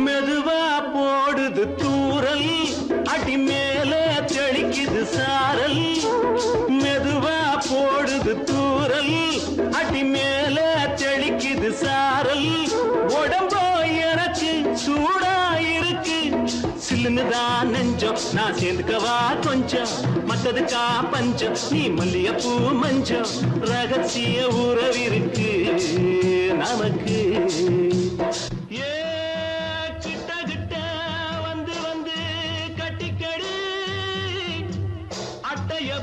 மெதுவா போடுது தூரல், அடி மேல தெளிக்குது சாரல். மெதுவா போடுது தூரல், அடி மேல தெளிக்குது சாரல். உடம்போ எனக்கு சூடா இருக்கு, சில்லுன்னுதான் நெஞ்சம். நான் சேர்ந்துக்கவா கொஞ்சம், மத்ததுக்கா பஞ்சம். நீ மல்லிகைப்பூ மஞ்சம், ரகசிய உறவிருக்கு நமக்கு.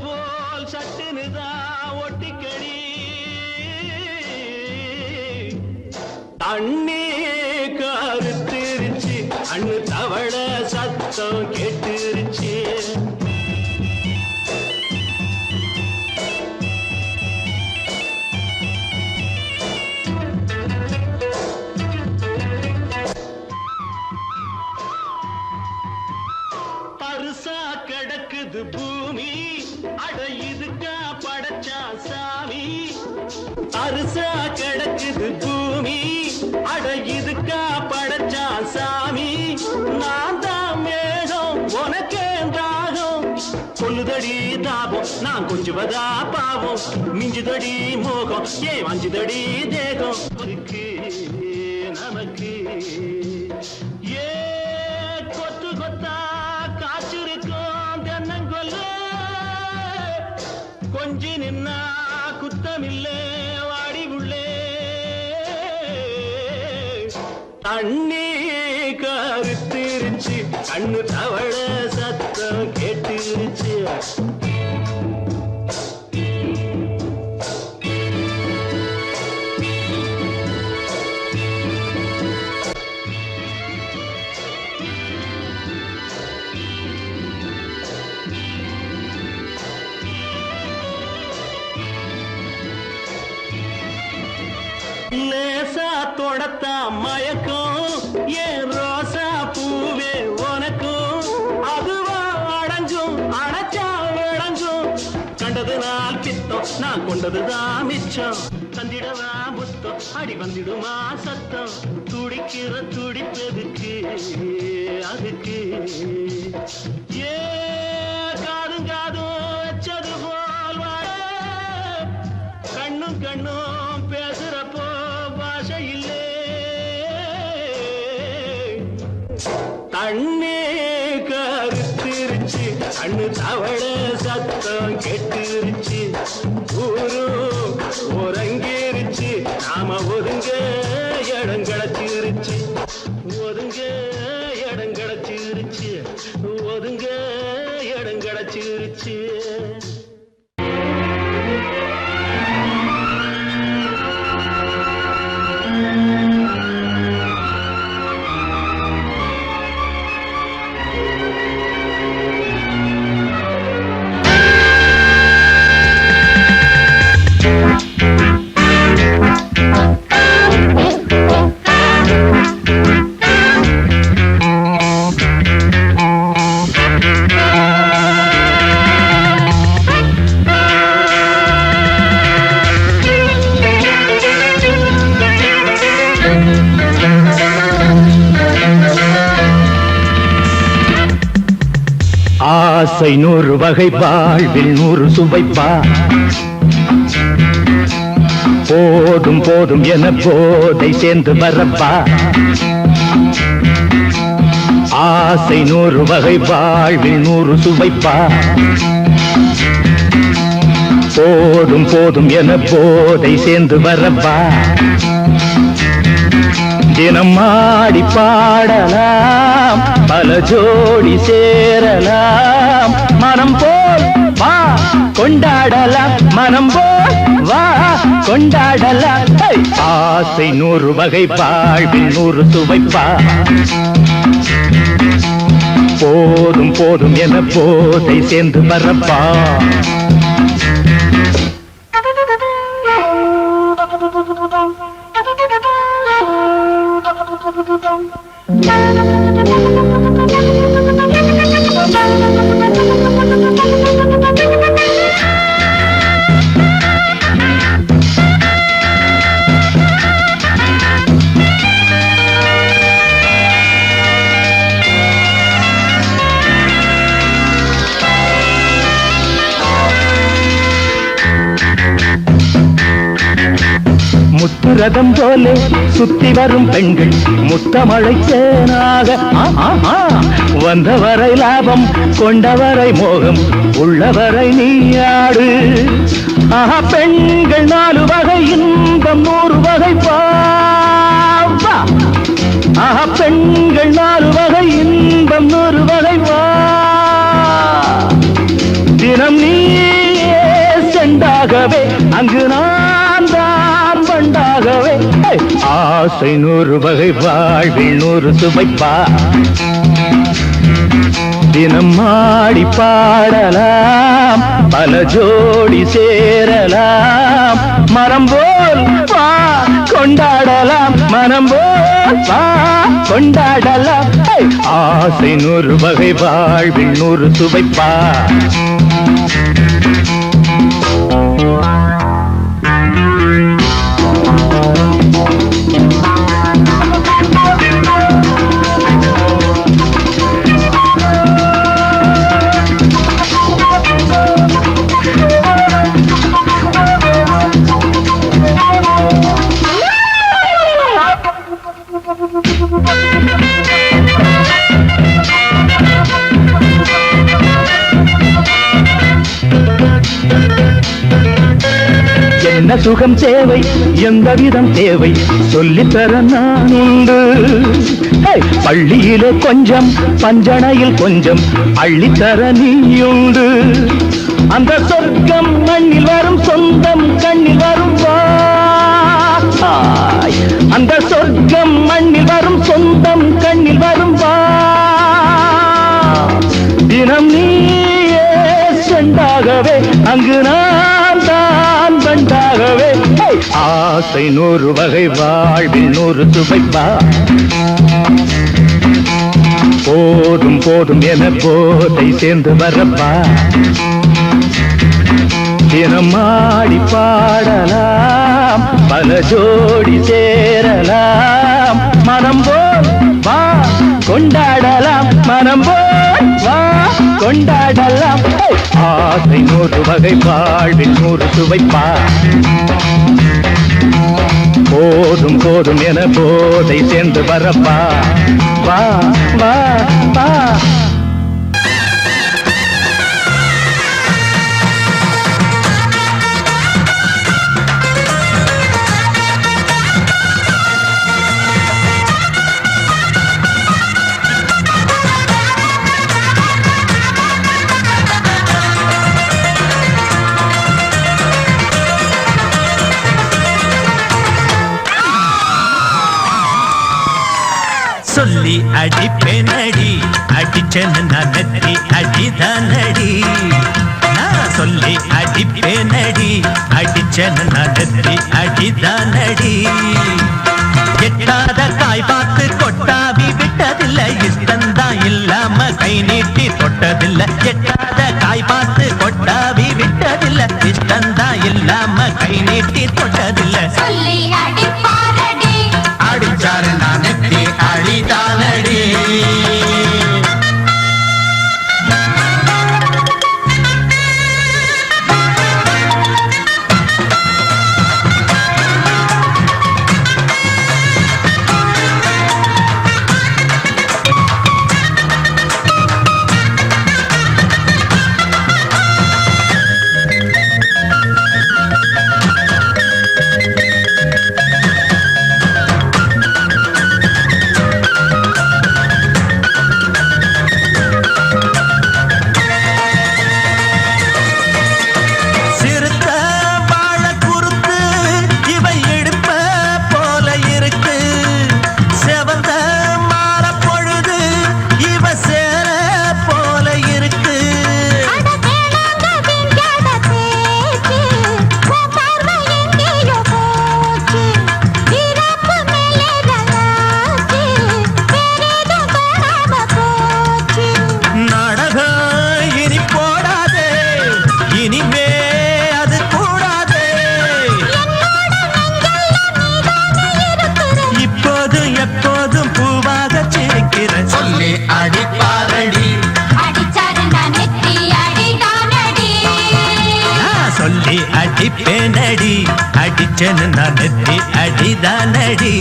போல் சட்டுனுதான் ஒட்டிக்கடி தண்ணி கருத்திருச்சு, அண்ணு தவள சத்தம் கேட்டுருச்சு. பருசா கிடக்குது பூமி, அட இதுக்கா படைச்சா சாமி. அரிசா கிடக்குது பூமி, அட இதுக்கா படைச்சா சாமி. நான் தான் மேகம், உனக்கே தாகம். சொல்லுதடி தாபம், நான் கொஞ்சுவதா பாவம். மிஞ்சுதடி மோகம், ஏன் வஞ்சுதடி தேகம். நமக்கு ஏ கொத்து கொத்தா காய்ச்சிருக்கும் தென்னங்கொல்ல, கொஞ்சி நின்னா குத்தமில்லே வாடி உள்ளே. தண்ணி கருத்திருச்சு, கண்ணு தவள சத்தம் கேட்டுருச்சு. லேசா தொடத்தா மயக்கும், ஏன் ரோசா பூவே உனக்கும். அதுவா அடைஞ்சும் அடைச்சா விளைஞ்சும், கண்டது நாள் பித்தம், நான் கொண்டதுதான் மிச்சம். தந்திடவா புத்தம், அடி வந்திடுமா சத்தம். துடிக்கிற துடிப்பதுக்கு அதுக்கு ஏ காதும் காதும் வச்சது போல் வாழ, கண்ணும் கண்ணும் பேசுறப்போ பாஷை இல்லே. தண்ணி கருத்திருச்சு, கண்ணு தவள சத்தம் கெட்டுருச்சு. ஊரும் உறங்கிருச்சு, நாம ஒதுங்க இடம் கிடைச்சிருச்சு. ஒதுங்க இடம் கிடைச்சிருச்சு, ஒதுங்க இடம் கிடைச்சிருச்சு. ஆசை 100 வகை வாழ்வில் 100 சுவைப்பா போதும் போதும் என போதை சேர்ந்து வரப்பா ஆசை 100 வகை வாழ்வில் 100 சுவைப்பா போதும் போதும் என போதை சேர்ந்து வரப்பா தினம் ஆடி பாடலாம் பல ஜோடி சேரலாம் மனம் போல் வா கொண்டாடலாம் மனம் போல் வா கொண்டாடலாம் ஆசை 100 வகை வாழ்வில் 100 சுவைப்பா போதும் போதும் என போதை சேர்ந்து வரப்பா முத்துரதம் போலே சுத்தி வரும் பெண்கள் முத்தமழை தேனாக வந்தவரை லாபம் கொண்டவரை மோகம் உள்ளவரை நீயாடு ஆஹா பெண்கள் 4 வகை இன்பம் 100 வகை பாவா ஆஹா பெண்கள் 4 வகை இன்பம் 100 வகை வா தினம் நீயே செண்டாகவே அங்கு நான் தான் பண்டாகவே ஆசை 100 வகை வாழ்வில் 100 சுவைப்பா தினம் ஆடி பாடலாம் பல ஜோடி சேரலாம் மரம் போல் வா கொண்டாடலாம் மனம் போல் வா கொண்டாடலாம் ஆசை 100 வகை வாழ்வில் 100 சுவைப்பா என்ன சுகம் தேவை எந்த விதம் தேவை சொல்லித்தர நான் உண்டு பள்ளியிலே கொஞ்சம் பஞ்சனையில் கொஞ்சம் அள்ளித்தர நீயுண்டு அந்த சொர்க்கம் மண்ணில் வரும் சொந்தம் கண்ணில் வரும் வாய் அந்த சொர்க்கம் மண்ணில் வரும் சொந்தம் கண்ணில் வரும் வா தினம் நீயே செண்டாகவே அங்கு நான் தான் பண்டாகவே ஆசை 100 வகை வாழ்வில் 100 சுவைப்பா போதும் போதும் என போதை சேர்ந்து வரப்பா தினம் ஆடி பாடலாம் பல ஜோடி சேரலாம் மனம் போல் வா கொண்டாடலாம் மனம் போல் வா கொண்டாடலாம் ஆசை 100 வகை வாழ்வில் 100 சுவைப்பா போதும் போதும் என போதை சேர்ந்து வரப்பா வா வா வா சொல்லி அடிப்பேனடி அடிச்சேன்னு நான் நெத்தி அடிதானடி நான் சொல்லி அடிப்பேனடி அடிச்சேன்னு நான் நெத்தி அடிதானடி எட்டாத காய் பார்த்து கொட்டாவி விட்டதில்லை இஷ்டந்தான் இல்லாம கை நீட்டி தொட்டதில்லை எட்டாத காய் பார்த்து கொட்டாவி விட்டதில்லை இஷ்டந்தான் இல்லாம கை நீட்டி தொட்டதில்லை சொல்லி அடிப்பாரடி அடிச்சாரு நான் நெத்தி அழிதானடி அடிப்பேனடி அடிச்சேன்னு நான் நெத்தி அடிதானடி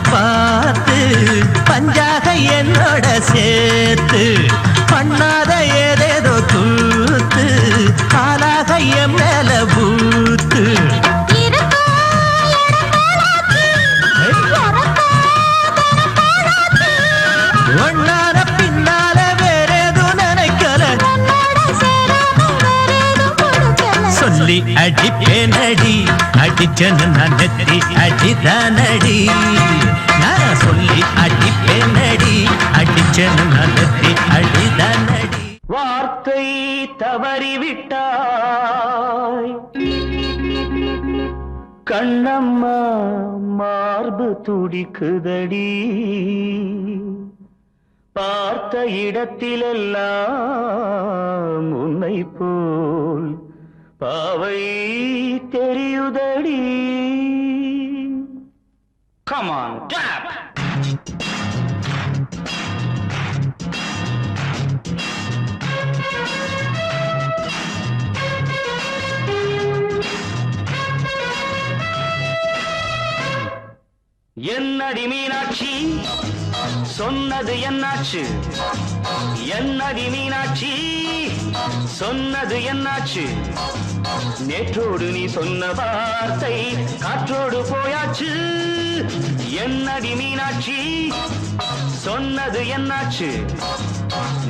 பார்த்து பஞ்சாக என்னோட சேர்த்து பண்ணாத ஏதேதோ கூத்து காலாக என் மேல பூத்து ஒன்னார பின்னால வேறேதோ நினைக்கல சொல்லி அடிப்பேனடி அடிச்சேன்னு நான் நெத்தி அடிதானடி நான் சொல்லி அடிப்பேனடி அடிச்சேன்னு நான் நெத்தி அடிதானடி வார்த்தை தவறிவிட்டாய் கண்ணம்மா மார்பு துடிக்குதடி பார்த்த இடத்திலெல்லாம் உன்னை போல் பாவை தெரியுதடி. Come on, tap! என்னடி மீனாட்சி சொன்னது என்னாச்சு என்னடி மீனாட்சி சொன்னது என்னாச்சு நேற்றோடு நீ சொன்ன வார்த்தை காற்றோடு போயாச்சு என்னடி மீனாட்சி சொன்னது என்னாச்சு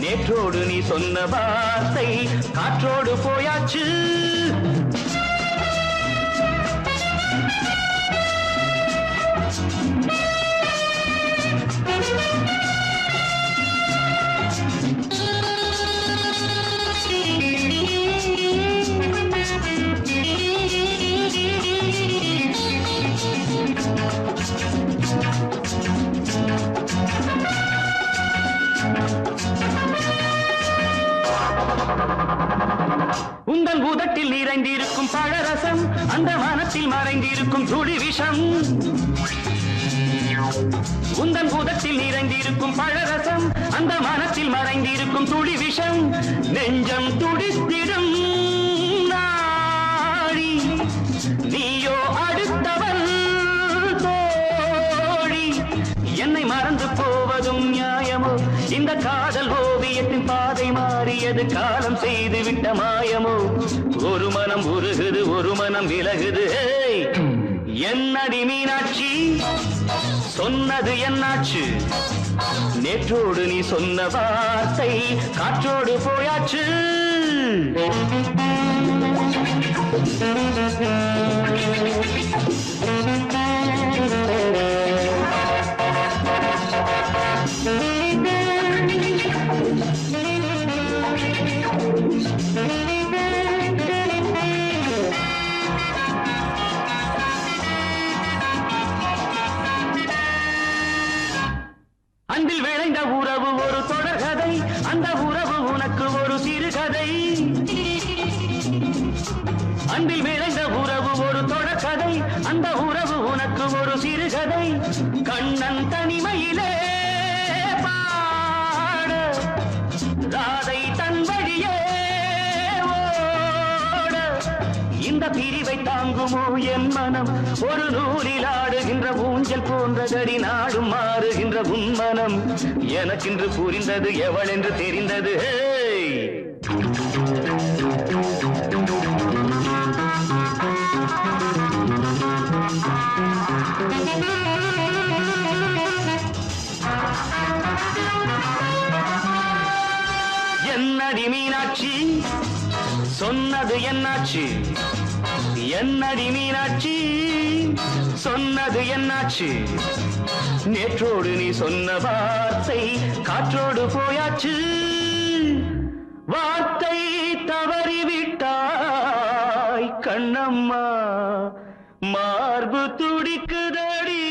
நேற்றோடு நீ சொன்ன வார்த்தை காற்றோடு போயாச்சு உந்தன் பூதத்தில் நிறைந்திருக்கும் பழரசம் அந்த மனத்தில் மறைந்திருக்கும் துளி விஷம் உந்தன் பூதத்தில் நிறைந்திருக்கும் பழரசம் அந்த மனத்தில் மறைந்திருக்கும் துளி விஷம் நெஞ்சம் துடித்திடும் நாடி நீயோ அடுத்தவள் தோழி என்னை மறந்து போவதும் நியாயமோ இந்த காதல் ஓவியத்தின் பாதை மாறியது காலம் செய்து விட்ட மாயமோ ஒரு மனம் உருகுது ஒரு மனம் விலகுது என்னடி மீனாட்சி சொன்னது என்னாச்சு நேற்றோடு நீ சொன்ன வார்த்தை காற்றோடு போயாச்சு அன்பில் விளைந்த உறவு ஒரு தொடர்கதை அந்த உறவு உனக்கு ஒரு சிறுகதை அன்பில் விளைந்த உறவு ஒரு தொடர்கதை அந்த உறவு உனக்கு ஒரு சிறுகதை கண்ணன் தனிமையிலே பாட ராதை தன் வழியே ஓட இந்த பிரிவை தாங்குமோ என் மனம் ஒரு நூலில் ஆடுகின்ற ஊஞ்சல் போன்றதடி நாடும் மாறுகின்ற உன்மனம் எனக்கென்று புரிந்தது எவள் என்று தெரிந்தது என்னடி மீனாட்சி சொன்னது என்னாச்சு என்னடி மீனாட்சி சொன்னது என்னாச்சு நேற்றோடு நீ சொன்ன வார்த்தை காற்றோடு போயாச்சு வார்த்தை தவறிவிட்டாய் கண்ணம்மா மார்பு துடிக்குதடி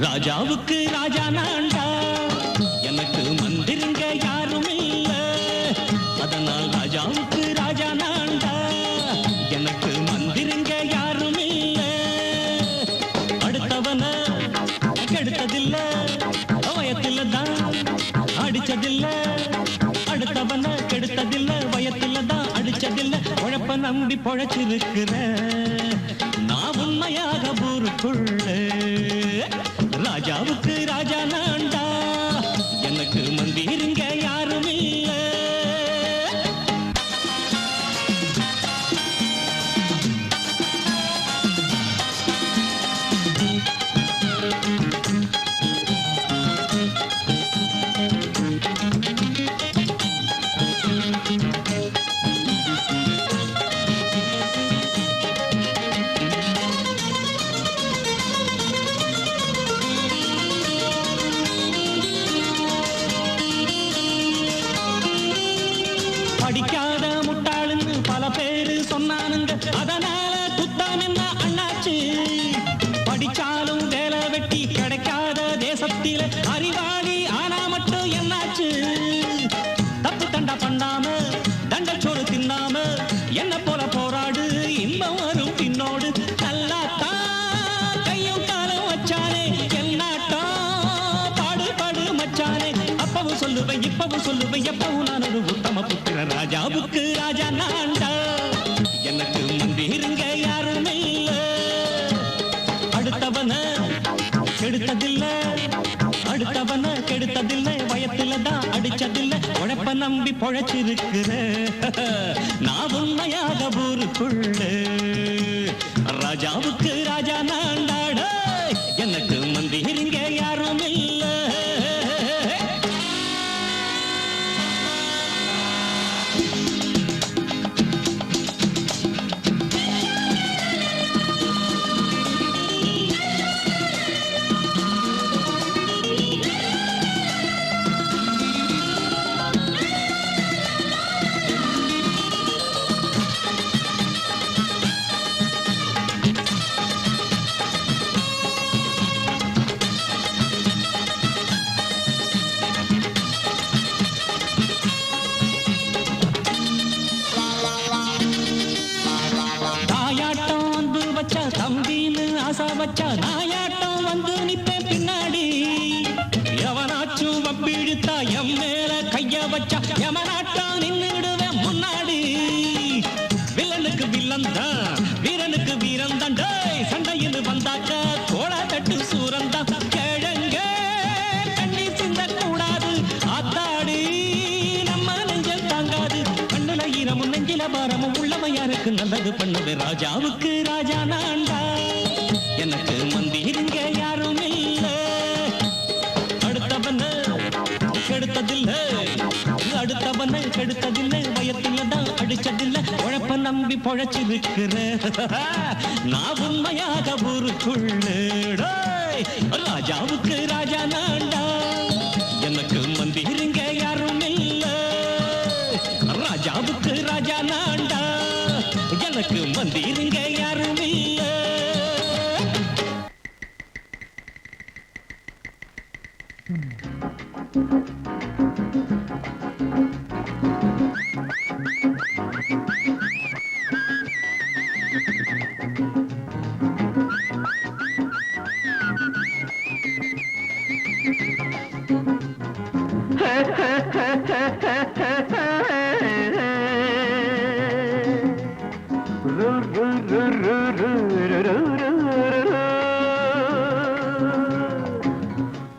ராஜாவுக்கு ராஜா நான்டா எனக்கு மந்திருங்க யாரும் இல்ல அதனால் ராஜாவுக்கு ராஜா நான்டா எனக்கு மந்திருங்க யாரும் இல்ல அடுத்தவன கெடுத்ததில்ல வயத்தில தான் அடிச்சதில்ல அடுத்தவன கெடுத்ததில்ல வயத்தில தான் அடிச்சதில்ல உழப்ப நம்பி பொழைச்சிருக்கிற நான் உண்மையாக ஊருக்குள்ள ராஜாவுக்கு ராஜா நான்டா எனக்கு மந்திருங்க யாரும் இல்ல படிக்காத முட்டாளுன்னு பல பேரு சொன்னானுங்க அதனால குத்தம் என்ன அண்ணாச்சு படிச்சாலும் வேலை வெட்டி கிடைக்காத தேசத்தில அறிவாளி ஆனா மட்டும் என்னாச்சு தப்பு தண்டா பண்ணாம தண்டச்சோறு தின்னாம என்ன போல போராடு இன்பம் வரும் பின்னோடு நல்லாத்தான் கையும் காலம் வச்சானே என்னாட்டா பாடு பாடு மச்சானே அப்பவும் சொல்லுவேன் இப்பவும் சொல்லுவேன் எப்பவும் நான் ஒரு உத்தம புத்திர ராஜாவுக்கு ராஜா நான்டா எனக்கு மந்திருங்க யாரும் இல்ல அடுத்தவன கெடுத்ததில்ல அடுத்தவன கெடுத்ததில்ல வயத்தில தான் அடிச்சதில்ல உழைப்ப நம்பி பொழைச்சிருக்கிற நான் உண்மையாக ஊருக்குள்ள ராஜாவுக்கு ராஜா நான்டாட எனக்கு மந்திருங்க யாரும் இல்ல தம்பின்னு ஆசா வச்சா நாயாட்டம் வந்து நிப்பேன் பின்னாடி எவனாச்சும் வப்பிழுத்தா எம் மேல கைய வச்சா எவனாட்டம் நின்னுடுவேன் முன்னாடி வில்லனுக்கு வில்லன் தான் வீரனுக்கு வீரன் தான் சண்டையில் வந்தாக்க கோலா தட்டு சூரன் தான் கிழங்க தண்ணி சிந்த கூடாது ஆத்தாடி நம்ம நெஞ்சல் தாங்காது கண்ணுல ஈரமும் நெஞ்சில பாரமும் உள்ளவன் யாருக்கு நல்லது பண்ணுது ராஜாவுக்கு ராஜா நான்டா எனக்கு மந்திருங்க யாரும் இல்ல அடுத்தவன கெடுத்ததில்ல அடுத்தவன கெடுத்ததில்ல வயத்தில தான் அடிச்சதில்ல உழைப்ப நம்பி பொழைச்சிருக்கிற நான் உண்மையாக ஊருக்குள்ள ராஜாவுக்கு ராஜா நான்டா எனக்கு மந்திருங்க யாரும் இல்ல ராஜாவுக்கு ராஜா நான்டா எனக்கு மந்திருங்க யாரும் இல்ல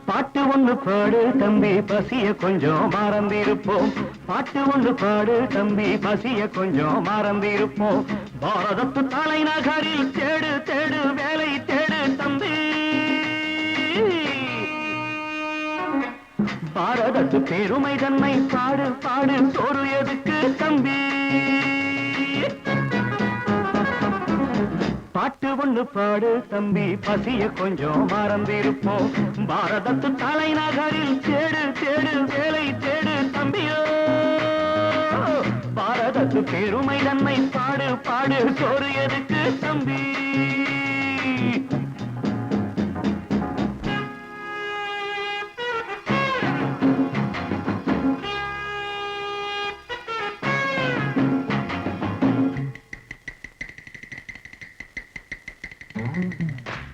பாட்டு ஒண்ணு பாடு தம்பி பசிய கொஞ்சம் மறந்திருப்போம் பாட்டு ஒண்ணு பாடு தம்பி பசிய கொஞ்சம் மறந்திருப்போம் பாரதத்து தலைநகரில் தேடு தேடு வேலை தேடு தம்பி பாரதத்து பெருமை தன்னை பாடு பாடு சோறு எதுக்கு தம்பி பாட்டு ஒண்ணு பாடு தம்பி பசிய கொஞ்சம் மறந்திருப்போம் பாரதத்து தலைநகரில் தேடு தேடு வேலை தேடு தம்பியோ பாரதத்து பெருமை தன்னை பாடு பாடு சோறு எதுக்கு தம்பி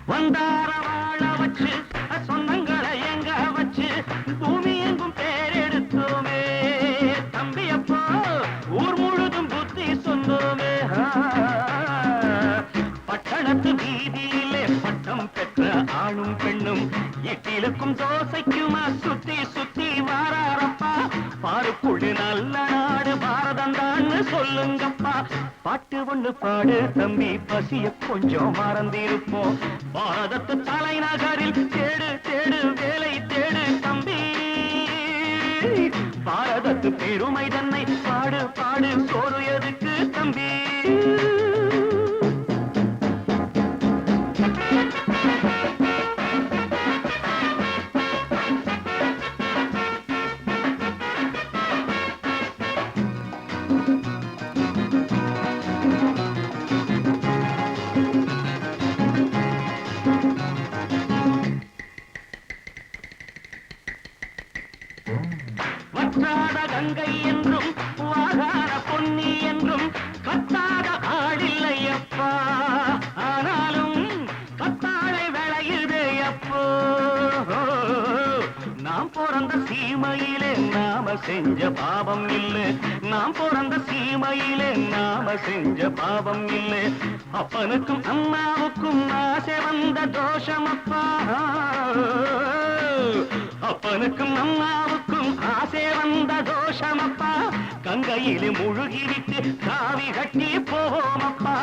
வந்தார வாழ வச்சு சொந்தங்களை எங்க வச்சு பூமி எங்கும் பேரெடுத்தோமே தம்பி அப்போ ஊர் முழுதும் புத்தி சொன்னோமே பட்டணத்து வீதியிலே பட்டம் பெற்ற ஆணும் பெண்ணும் இட்டிலுக்கும் தோசைக்குமா சுத்தி சுத்தி வாராரப்பா பாருக்குள்ளு நல்ல நாடு பாரதம் தான் சொல்லுங்கப்பா பாட்டு ஒண்ணு பாடு தம்பி பசிய கொஞ்சம் மறந்திருப்போம் பாரதத்து தலைநகரில் தேடு தேடு வேலை தேடு தம்பி பாரதத்து பெருமை தன்னை பாடு பாடு சோறு எதுக்கு தம்பி வற்றாத கங்கை என்றும் வாகார பொன்னி என்றும் கத்தாத ஆடில்லையப்பா ஆனாலும் கத்தாழை விளையுதே அப்போ நாம் பிறந்த சீமையிலே நாம செஞ்ச பாவம் இல்லை நாம் பிறந்த சீமையிலே நாம செஞ்ச பாவம் இல்லை அப்பனுக்கும் அம்மாவுக்கும் ஆசை வந்த தோஷமப்பா அப்பனுக்கும் அம்மாவுக்கும் ஆசை வந்த தோஷமப்பா கங்கையிலே முழுகிவிட்டு காவி கட்டி போவோமப்பா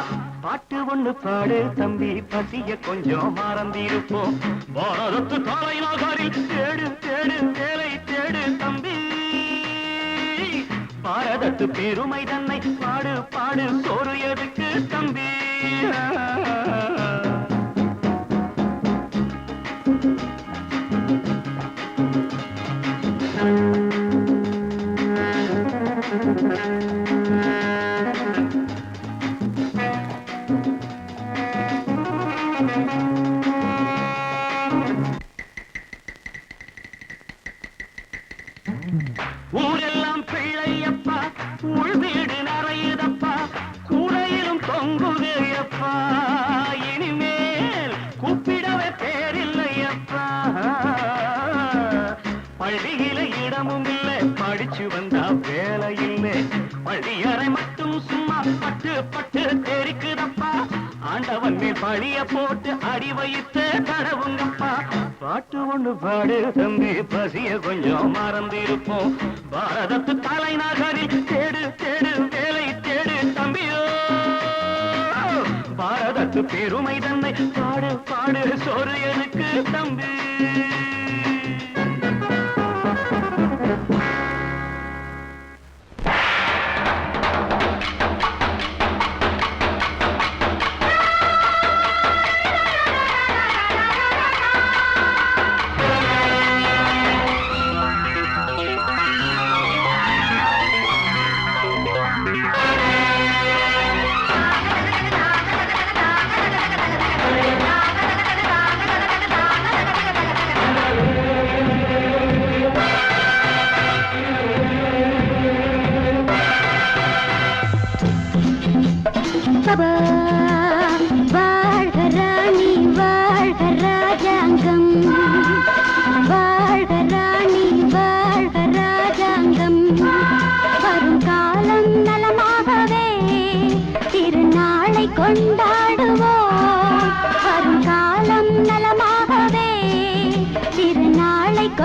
பாட்டு ஒண்ணு பாடு தம்பி பசிய கொஞ்சம் மறந்திருப்போம் பாரதத்து தலைநகரில் தேடு தேடு வேலை தேடு தம்பி பாரதத்து பெருமை தன்னை பாடு பாடு சோறு எதுக்கு தம்பி ஊரெல்லாம் பிள்ளையப்பா உள் வீடு நிறையுதப்பா கூரையிலும் தொங்குதையப்பா இனிமேல் கூப்பிடவே பேரில்லையப்பா பள்ளியில இடமும் இல்லை படிச்சு வந்தா வேலை இல்லை பள்ளியறை மட்டும் சும்மா பட்டு பட்டு தெரிக்குதப்பா ஆண்டவன் மேல் பழிய போட்டு அடி வைத்து தடவுங்கப்பா பாட்டு ஒண்ணு பாடு தம்பி பசிய கொஞ்சம் மறந்திருப்போம் பாரதத்து தலைநகரில் தேடு தேடு வேலை தேடு தம்பியோ பாரதத்து பெருமை தன்னை பாடு பாடு சோறு எனக்கு தம்பி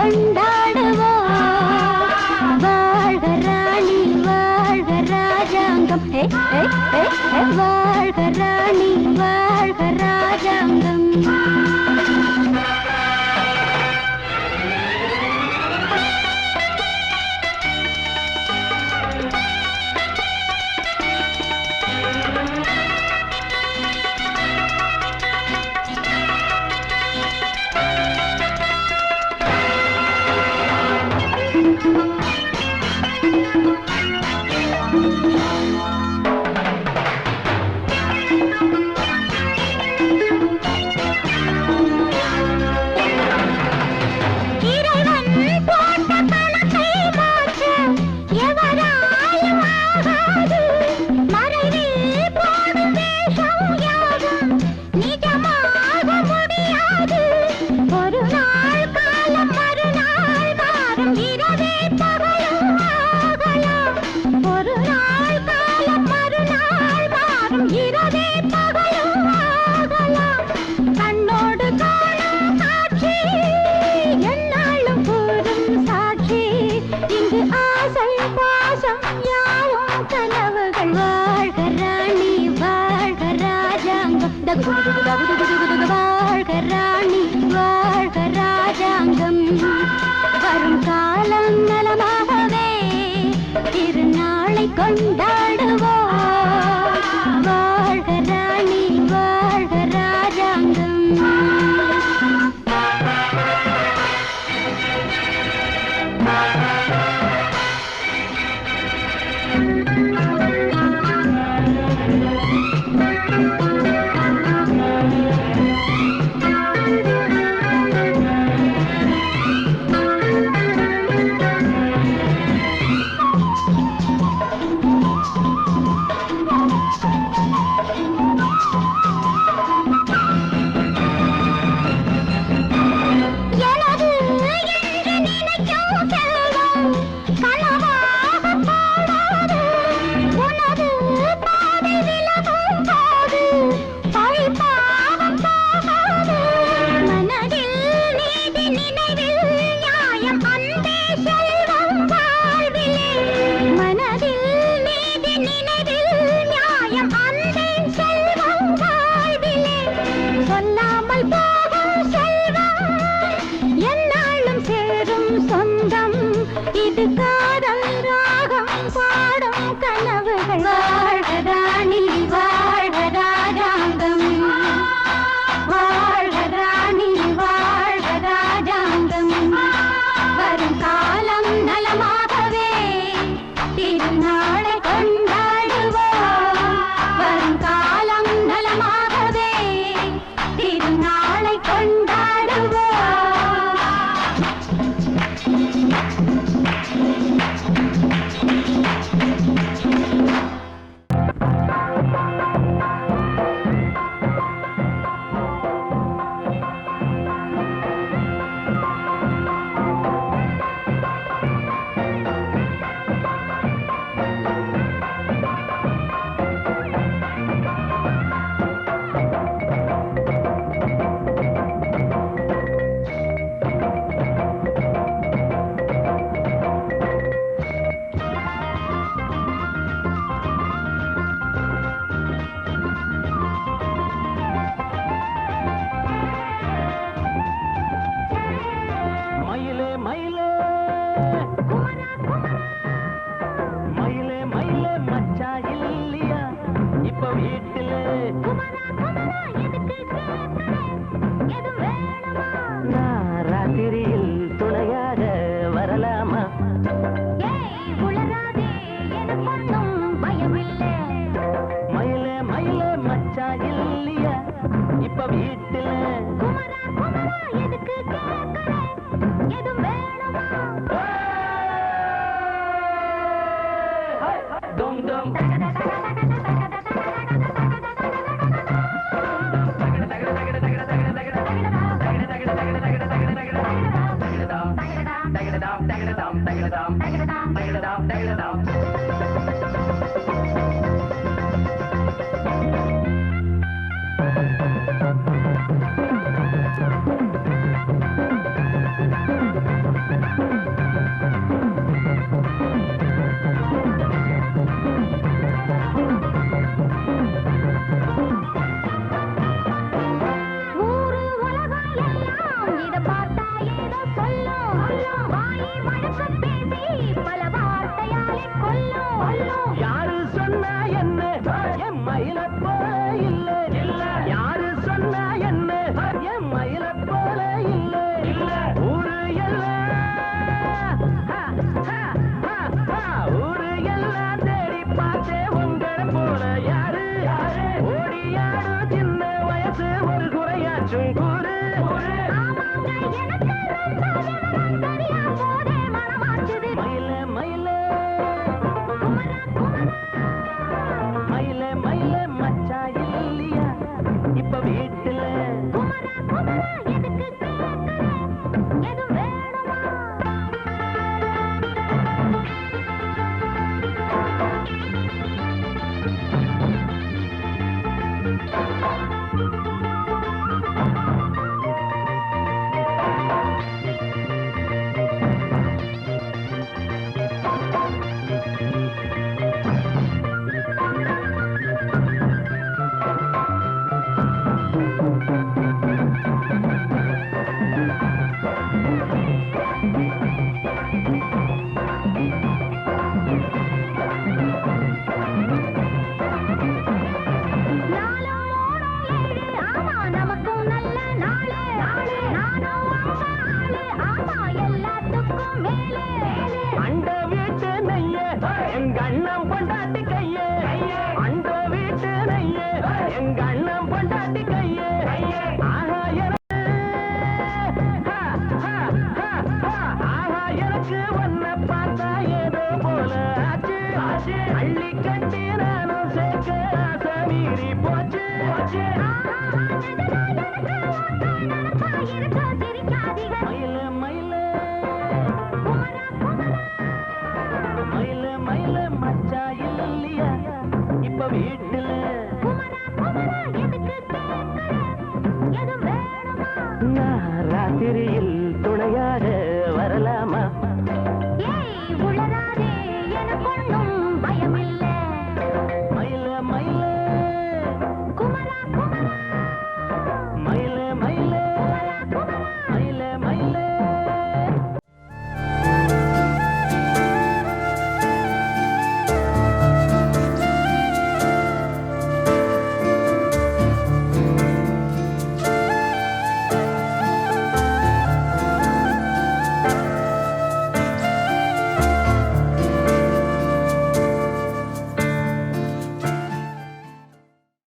கொண்டாடுவோம். வாழ்க ராணி வாழ்க ராஜாங்கம், வாழ்க ராணி வாழ்க ராஜாங்கம். வாழ்க ராணி வாழ்க ராஜாங்கம். வரும் காலம் நலமாகவே திருநாளை கொண்டாடுவோம். வாழ்க ராணி வாழ்க ராஜாங்கம். கொஞ்சம் கூறு மயில மயில மயில மயில மச்சா இல்லையா இப்ப வீட்டுல அண்ட வீட்டு நெய்ய எங்க அண்ணன் பொண்டாட்டி கையே அண்ட வீட்டு நெய்ய எங்க அண்ணன் பொண்டாட்டி கையே ஆஹா எனக்கு ஒன்ன பார்த்தா ஏதோ போல ஆச்சு அள்ளி கட்டி நானும் சேர்க்க ஆசை மீறி போச்சு மயில மயில மயில மயில மச்சா இல்லையா இப்ப வீட்டுல நான் ராத்திரி